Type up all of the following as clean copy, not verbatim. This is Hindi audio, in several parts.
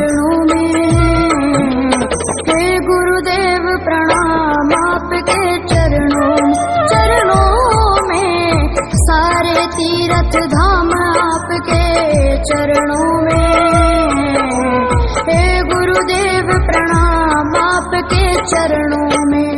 चरणों में। हे गुरुदेव प्रणाम आपके चरणों में, सारे तीर्थ धाम आपके चरणों में। हे गुरुदेव प्रणाम आपके चरणों में।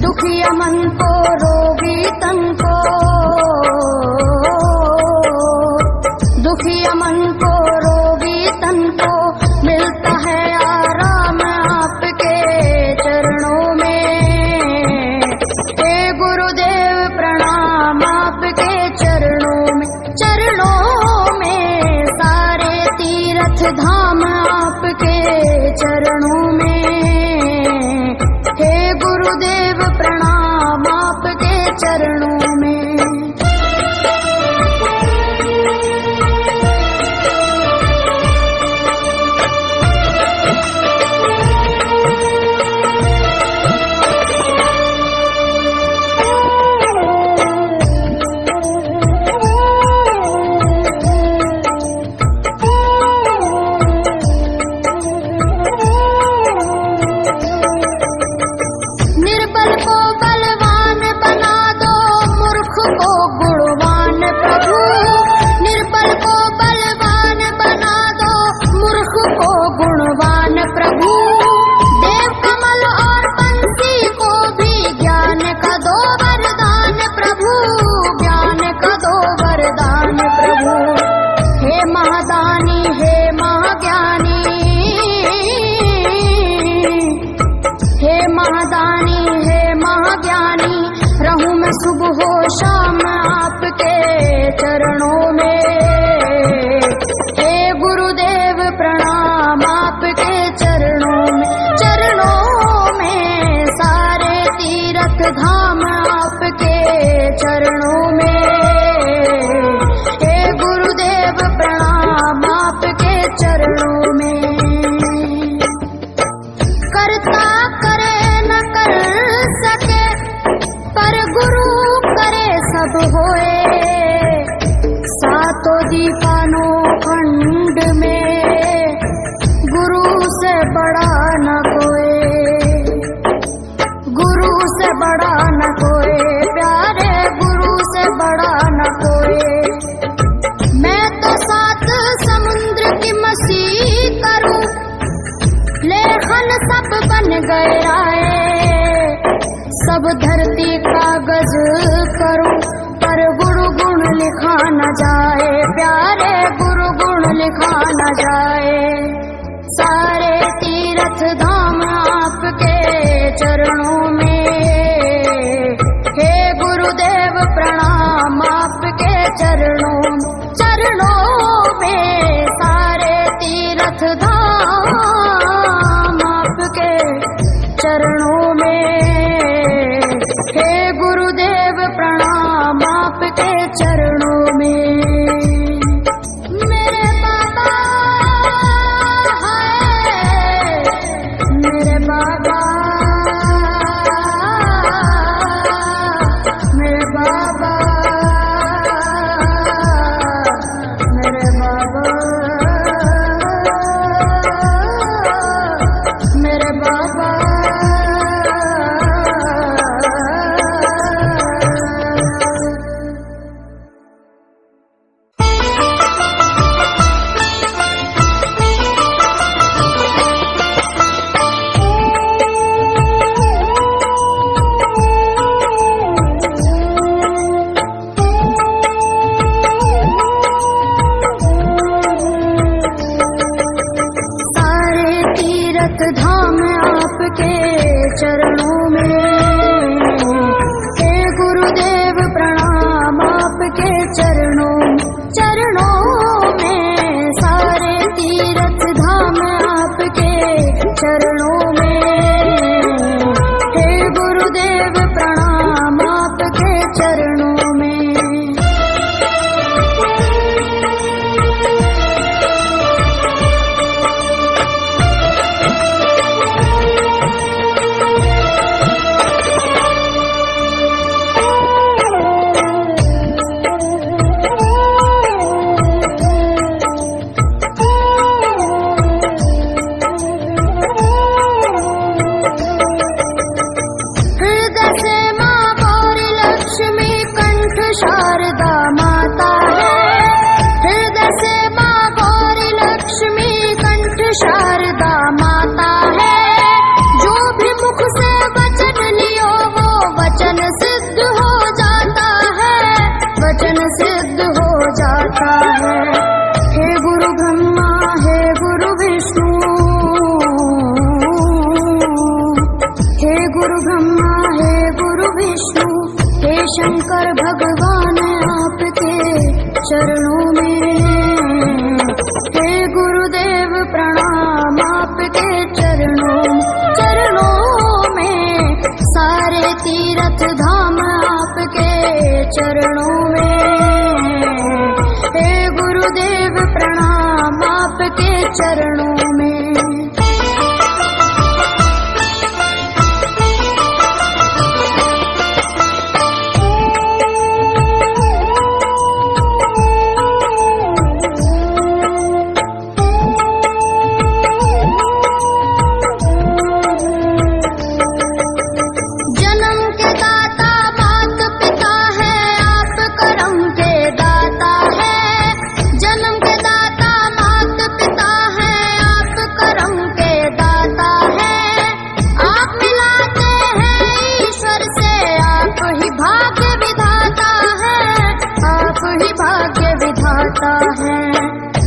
दुखिया मन को रोगी तन को, दुखिया मन को रोगी तन को मिलता है आराम आपके चरणों में। हे गुरुदेव प्रणाम आपके चरणों में, सारे तीर्थ धाम आपके चरणों में। हे गुरुदेव प्रणाम आपके चरणों में। निर्बल को बलवान बना दो, मूर्ख को गुणवान प्रभु। निर्बल को बलवान बना दो, मूर्ख को गुणवान प्रभु। देव कमल और बंसी को भी ज्ञान का दो वरदान प्रभु, ज्ञान का दो वरदान प्रभु। हे महादानी हे महाज्ञानी, हे महादानी हे महाज्ञानी, रहूं मैं सुबह हो शाम आपके चरणों में। हे गुरुदेव प्रणाम आपके चरणों में, सारे तीर्थ धाम आपके चरणों में। हे गुरुदेव प्रणाम आपके चरणों में। करता करे न कर सके, पर गुरु करे सब होए। सातों दीवानों खंड में गुरु से बड़ा न कोई, गुरु से बड़ा न कोई, प्यारे गुरु से बड़ा न कोई। मैं तो सात समुद्र की मसीह करूं, लेखन सब बन गए आए। सब धरती कागज करूं, पर गुरु गुण लिखा न जाए, प्यारे गुरु गुण लिखा न जाए। सारे तीर्थ धाम आपके चरणों में। हे गुरुदेव प्रणाम आपके चरणों में, सारे तीर्थ धाम आपके चरणों में। हे गुरुदेव प्रणाम आपके चरणों में। मेरे बाबा है, मेरे बाबा, मेरे बाबा, मेरे बाबा, मेरे बाबा। चरणों में। हे गुरुदेव प्रणाम आपके चरणों में, सारे तीर्थ धाम आपके चरणों में। हे गुरुदेव प्रणाम आपके चरणों में। शारदा माता है, हृदय से माँ गौरी लक्ष्मी कंठ शारदा माता है। जो भी मुख से वचन लियो वो वचन सिद्ध हो जाता है, वचन सिद्ध हो जाता है। हे गुरु ब्रह्मा हे गुरु विष्णु, हे गुरु ब्रह्मा हे गुरु विष्णु, हे शंकर भगवान आपके चरणों में। हे गुरुदेव प्रणाम आपके चरणों में, सारे तीर्थ धाम आपके चरणों में। हे गुरुदेव प्रणाम आपके चरणों में।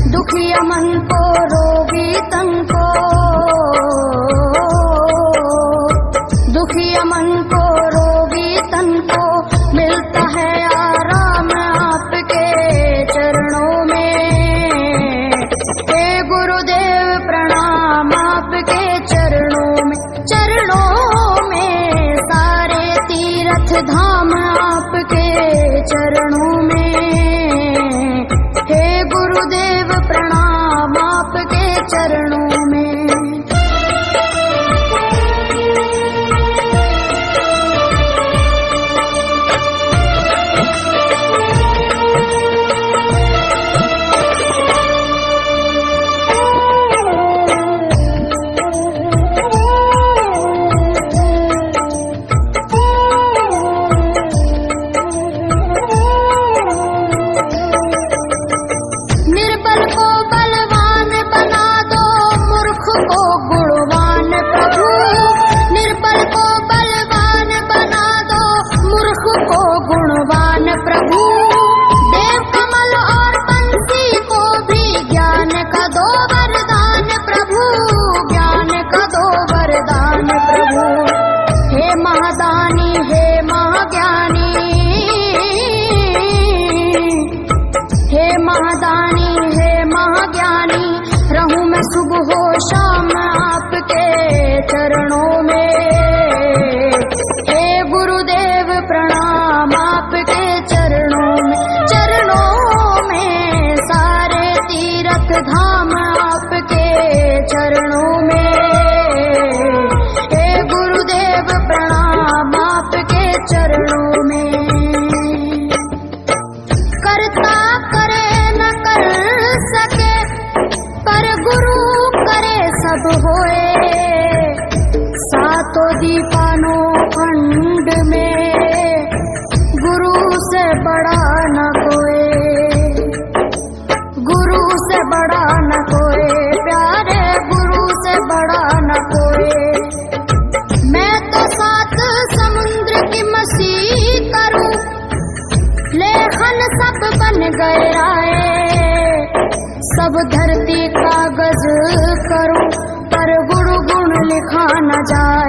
दुखिया मन को रोगी तन को, दुखिया मन को रोगी तन को मिलता है आराम आपके चरणों में। हे गुरुदेव प्रणाम आपके चरणों में, सारे तीर्थ धाम आपके चरणों में। हे गुरुदेव प्रणाम आपके चरणों में। सुबह हो शाम आपके चरणों में। हे गुरुदेव प्रणाम आपके चरणों में, सारे तीर्थ धाम आपके चरणों में। हे गुरुदेव प्रणाम आपके चरणों में। करता करे न कर सके पर गुरु करे सब होए, सातों दीपानों खंड में गुरु से बड़ा न कोई, गुरु से बड़ा न कोई, प्यारे गुरु से बड़ा न कोई। मैं तो सात समुद्र की मसीह करूं, लेखन सब बन गए आए, सब धरती कागज करूं पर गुरु गुण लिखा न जाए।